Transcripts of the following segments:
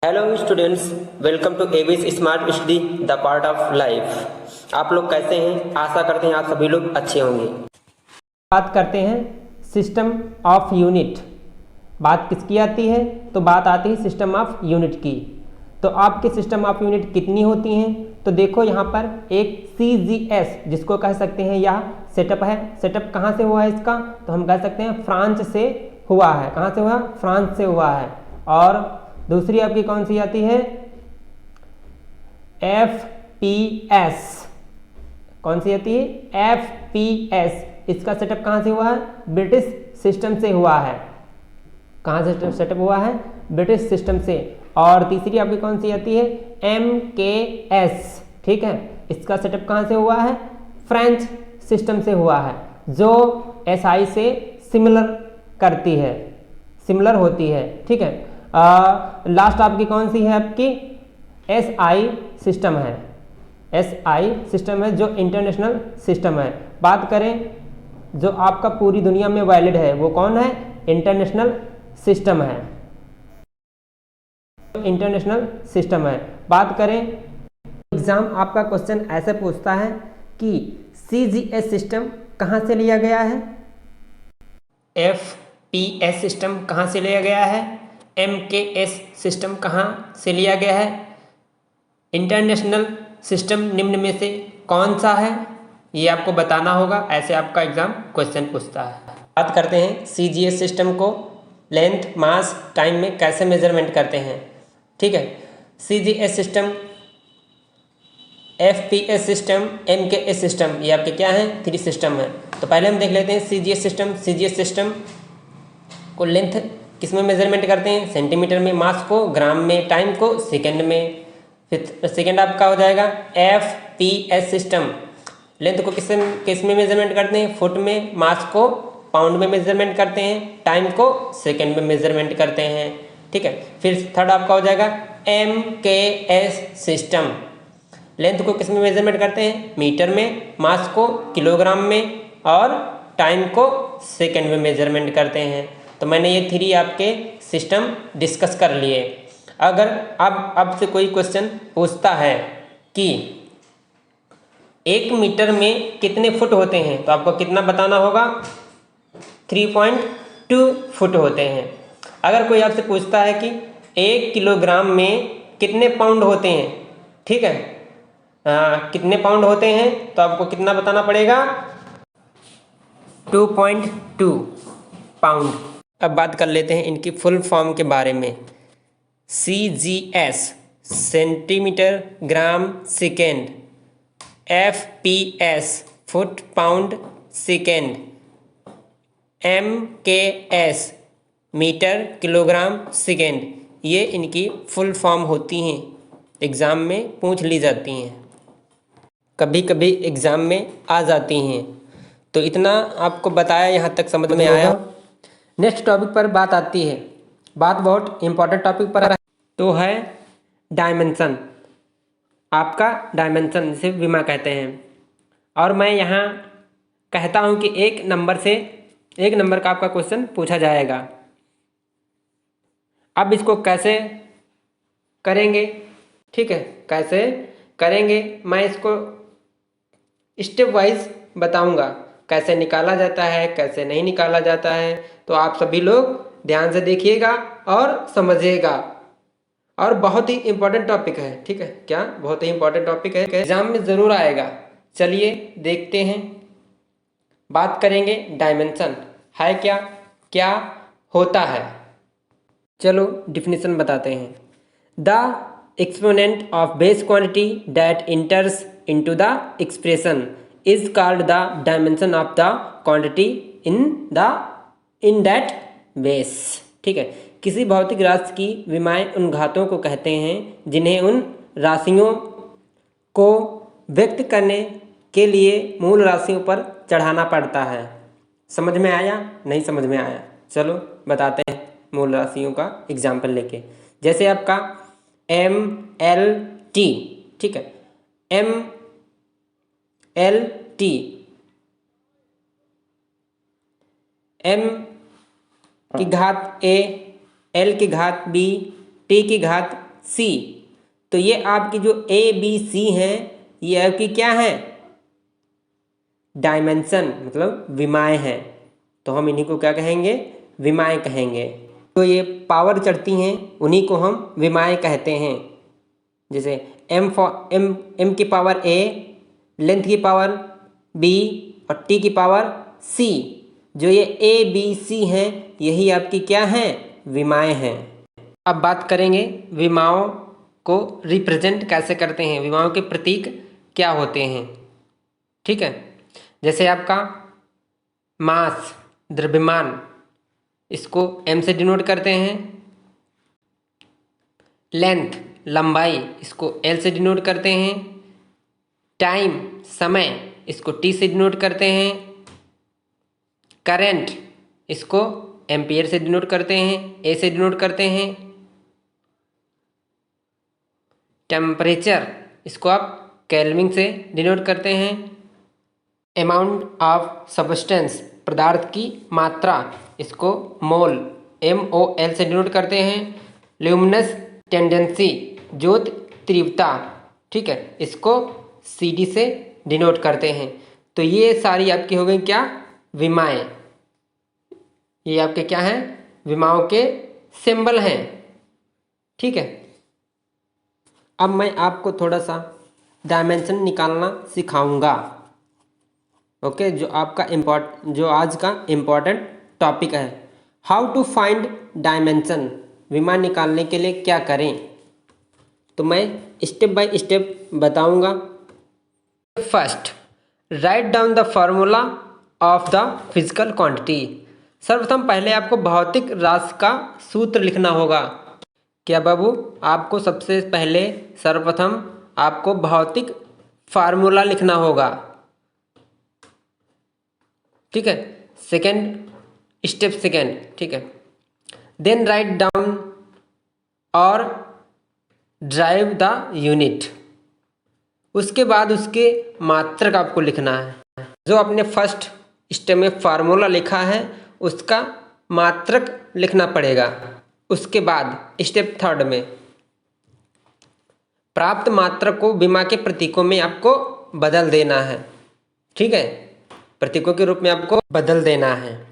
Hello students, welcome to Avis smart study the part of life. आप लोग कैसे हैं? आशा करते हैं आप सभी लोग अच्छे होंगे। बात करते हैं सिस्टम ऑफ यूनिट। बात किसकी आती है? तो बात आती है सिस्टम ऑफ यूनिट की। तो आपकी सिस्टम ऑफ यूनिट कितनी होती हैं? तो देखो यहाँ पर एक CGS जिसको कह सकते हैं यह सेटअप है। सेटअप कहाँ से हुआ है इसका? तो हम कह सकते हैं फ्रांस से हुआ है। कहाँ से हुआ? फ्रांस से हुआ है। और दूसरी आपकी कौन सी आती है? FPS। कौन सी आती है? FPS। इसका सेटअप कहाँ से हुआ है? ब्रिटिश सिस्टम से हुआ है। कहाँ से सेटअप हुआ है? ब्रिटिश सिस्टम से। और तीसरी आपकी कौन सी आती है? MKS। ठीक है, इसका सेटअप कहाँ से हुआ है? फ्रेंच सिस्टम से हुआ है, जो SI से सिमिलर करती है, सिमिलर होती है। ठीक है, लास्ट आपकी कौन सी है? आपकी SI सिस्टम है। SI सिस्टम है जो इंटरनेशनल सिस्टम है। बात करें जो आपका पूरी दुनिया में वैलिड है वो कौन है? इंटरनेशनल सिस्टम है। इंटरनेशनल सिस्टम है। बात करें, एग्जाम आपका क्वेश्चन ऐसे पूछता है कि CGS सिस्टम कहाँ से लिया गया है? FPS सिस्टम कहाँ से लिया गया है? MKS सिस्टम कहाँ से लिया गया है? इंटरनेशनल सिस्टम निम्न में से कौन सा है? ये आपको बताना होगा, ऐसे आपका एग्जाम क्वेश्चन पूछता है। बात करते हैं CGS सिस्टम को लेंथ, मास, टाइम में कैसे मेजरमेंट करते हैं। ठीक है, CGS system, FPS system, MKS system, ये आपके क्या हैं? 3 सिस्टम है। तो पहले हम देख लेते हैं CGS सिस्टम। CGS सिस्टम को लेंथ किस में मेजरमेंट करते हैं? सेंटीमीटर में, मास को ग्राम में, टाइम को सेकंड में। फिर सेकंड आपका हो जाएगा FPS सिस्टम। लेंथ को किस में मेजरमेंट करते हैं? फुट में, मास को पाउंड में मेजरमेंट करते हैं, टाइम को सेकंड में मेजरमेंट करते हैं। ठीक है, फिर थर्ड आपका हो जाएगा MKS सिस्टम। लेंथ को किस में मेजरमेंट करते हैं? मीटर में, मास को किलोग्राम में और टाइम को सेकंड में मेजरमेंट करते हैं। तो मैंने ये 3 आपके सिस्टम डिस्कस कर लिए। अगर अब से कोई क्वेश्चन पूछता है कि 1 मीटर में कितने फुट होते हैं, तो आपको कितना बताना होगा? 3.2 फुट होते हैं। अगर कोई आपसे पूछता है कि 1 किलोग्राम में कितने पाउंड होते हैं, ठीक है, कितने पाउंड होते हैं, तो आपको कितना बताना पड़ेगा? 2.2 पाउंड। अब बात कर लेते हैं इनकी फुल फॉर्म के बारे में। CGS centimetre, gram, second. FPS foot, pound, second. MKS metre, kilogram, second. ये इनकी फुल फॉर्म होती हैं, एग्ज़ाम में पूछ ली जाती हैं, कभी कभी एग्ज़ाम में आ जाती हैं। तो इतना आपको बताया, यहाँ तक समझ में आया। नेक्स्ट टॉपिक पर बात आती है। बात बहुत इंपॉर्टेंट टॉपिक पर है, तो है डायमेंशन। आपका डायमेंशन जिसे विमा कहते हैं। और मैं यहाँ कहता हूँ कि एक नंबर का आपका क्वेश्चन पूछा जाएगा। अब इसको कैसे करेंगे? ठीक है, कैसे करेंगे मैं इसको स्टेप वाइज बताऊंगा, कैसे निकाला जाता है, कैसे नहीं निकाला जाता है। तो आप सभी लोग ध्यान से देखिएगा और समझिएगा। और बहुत ही इंपॉर्टेंट टॉपिक है। ठीक है, क्या बहुत ही इंपॉर्टेंट टॉपिक है, एग्जाम में ज़रूर आएगा। चलिए देखते हैं, बात करेंगे डायमेंशन है क्या, क्या होता है। चलो डिफिनीशन बताते हैं। The exponent of base quantity that इंटर्स into the expression is called the dimension of the quantity in that base. ठीक है, किसी भौतिक राशि की विमाएँ उन घातों को कहते हैं जिन्हें उन राशियों को व्यक्त करने के लिए मूल राशियों पर चढ़ाना पड़ता है। समझ में आया? नहीं समझ में आया? चलो बताते हैं मूल राशियों का एग्जाम्पल लेके। जैसे आपका MLT, ठीक है, MLT, M की घात A, L की घात B, T की घात सी। तो ये आपकी जो ए बी सी है ये आपकी क्या है, डायमेंशन मतलब विमाएँ हैं। तो हम इन्हीं को क्या कहेंगे, विमाएँ कहेंगे। तो ये पावर चढ़ती हैं उन्हीं को हम विमाएँ कहते हैं। जैसे एम की पावर ए, लेंथ की पावर बी और टी की पावर सी। जो ये ए बी सी हैं यही आपकी क्या हैं, विमाएँ हैं। अब बात करेंगे विमाओं को रिप्रेजेंट कैसे करते हैं, विमाओं के प्रतीक क्या होते हैं। ठीक है, जैसे आपका मास द्रव्यमान, इसको एम से डिनोट करते हैं। लेंथ लंबाई, इसको एल से डिनोट करते हैं। टाइम समय, इसको टी से डिनोट करते हैं। करंट, इसको एम्पियर से डिनोट करते हैं, ए से डिनोट करते हैं। टेम्परेचर, इसको आप केल्विन से डिनोट करते हैं। अमाउंट ऑफ सब्सटेंस, पदार्थ की मात्रा, इसको मोल MOL से डिनोट करते हैं। ल्यूमिनस टेंडेंसी, ज्योत तीव्रता, ठीक है, इसको CD से डिनोट करते हैं। तो ये सारी आपकी हो गई क्या, विमाएँ। ये आपके क्या हैं, विमाओं के सिंबल हैं। ठीक है, अब मैं आपको थोड़ा सा डायमेंशन निकालना सिखाऊंगा। ओके, जो आज का इम्पोर्टेंट टॉपिक है, हाउ टू फाइंड डायमेंशन। विमा निकालने के लिए क्या करें, तो मैं स्टेप बाय स्टेप बताऊंगा। First, write down the formula of the physical quantity. सर्वप्रथम पहले आपको भौतिक राशि का सूत्र लिखना होगा। क्या बाबू, आपको सबसे पहले सर्वप्रथम आपको भौतिक फार्मूला लिखना होगा। ठीक है, स्टेप सेकेंड, ठीक है। देन राइट डाउन और ड्राइव द यूनिट। उसके बाद उसके मात्रक आपको लिखना है। जो आपने फर्स्ट स्टेप में फार्मूला लिखा है उसका मात्रक लिखना पड़ेगा। उसके बाद स्टेप थर्ड में प्राप्त मात्रक को विमा के प्रतीकों में आपको बदल देना है। ठीक है, प्रतीकों के रूप में आपको बदल देना है।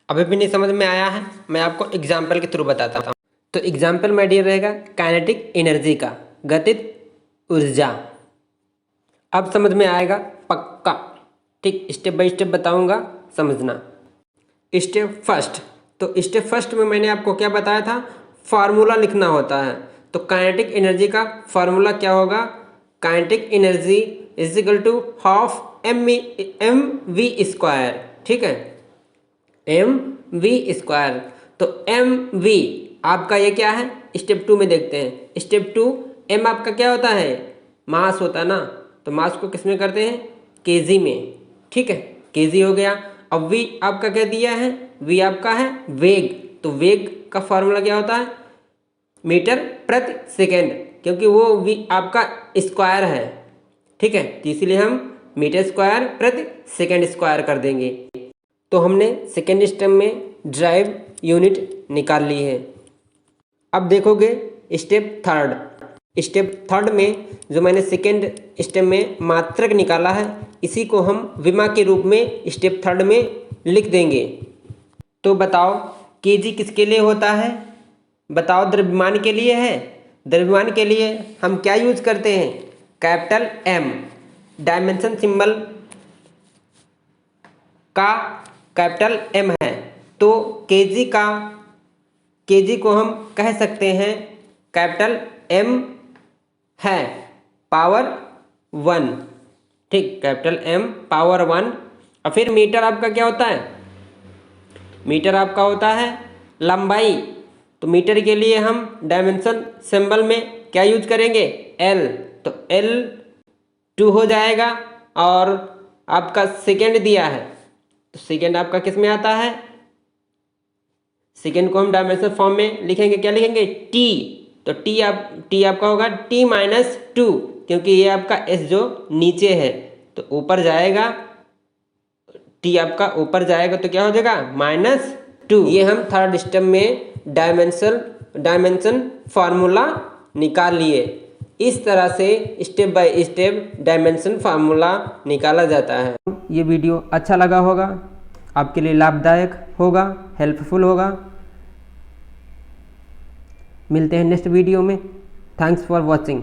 अभी भी नहीं समझ में आया है, मैं आपको एग्जाम्पल के थ्रू बताता हूँ। तो एग्जाम्पल में डियर रहेगा काइनेटिक एनर्जी का, गतिज ऊर्जा। अब समझ में आएगा पक्का। ठीक, स्टेप बाय स्टेप बताऊंगा, समझना। स्टेप फर्स्ट, तो स्टेप फर्स्ट में मैंने आपको क्या बताया था, फार्मूला लिखना होता है। तो काइनेटिक एनर्जी का फार्मूला क्या होगा, kinetic energy is equal to half mv²। ठीक है, mv²। तो mv आपका ये क्या है, स्टेप 2 में देखते हैं। स्टेप 2, m आपका क्या होता है, मास होता है ना। तो मास को किस में करते हैं, केजी में। ठीक है, केजी हो गया। अब v आपका क्या दिया है, v आपका है वेग। तो वेग का फॉर्मूला क्या होता है, मीटर प्रति सेकेंड, क्योंकि वो v आपका स्क्वायर है। ठीक है, तो इसीलिए हम मीटर स्क्वायर प्रति सेकेंड स्क्वायर कर देंगे। तो हमने सेकेंड स्टेप में ड्राइव यूनिट निकाल ली है। अब देखोगे स्टेप थर्ड में जो मैंने सेकेंड स्टेप में मात्रक निकाला है, इसी को हम विमा के रूप में स्टेप थर्ड में लिख देंगे। तो बताओ केजी किसके लिए होता है, बताओ द्रव्यमान के लिए है। द्रव्यमान के लिए हम क्या यूज करते हैं, कैपिटल M। डायमेंशन सिंबल का कैपिटल M है। तो केजी को हम कह सकते हैं कैपिटल M है पावर 1। ठीक, कैपिटल M पावर 1। और फिर मीटर आपका क्या होता है, मीटर आपका होता है लंबाई। तो मीटर के लिए हम डायमेंशन सिंबल में क्या यूज करेंगे, L। तो L2 हो जाएगा। और आपका सेकेंड दिया है, तो सेकेंड आपका किस में आता है, सेकेंड को हम डायमेंशन फॉर्म में लिखेंगे, क्या लिखेंगे, T। तो T आपका होगा T-2, क्योंकि ये आपका S जो नीचे है तो ऊपर जाएगा, T आपका ऊपर जाएगा तो क्या हो जाएगा -2। ये हम थर्ड स्टेप में डायमेंशन डायमेंशन फार्मूला निकालिए। इस तरह से step by step dimension formula निकाला जाता है। ये वीडियो अच्छा लगा होगा, आपके लिए लाभदायक होगा, हेल्पफुल होगा। मिलते हैं नेक्स्ट वीडियो में। Thanks for watching.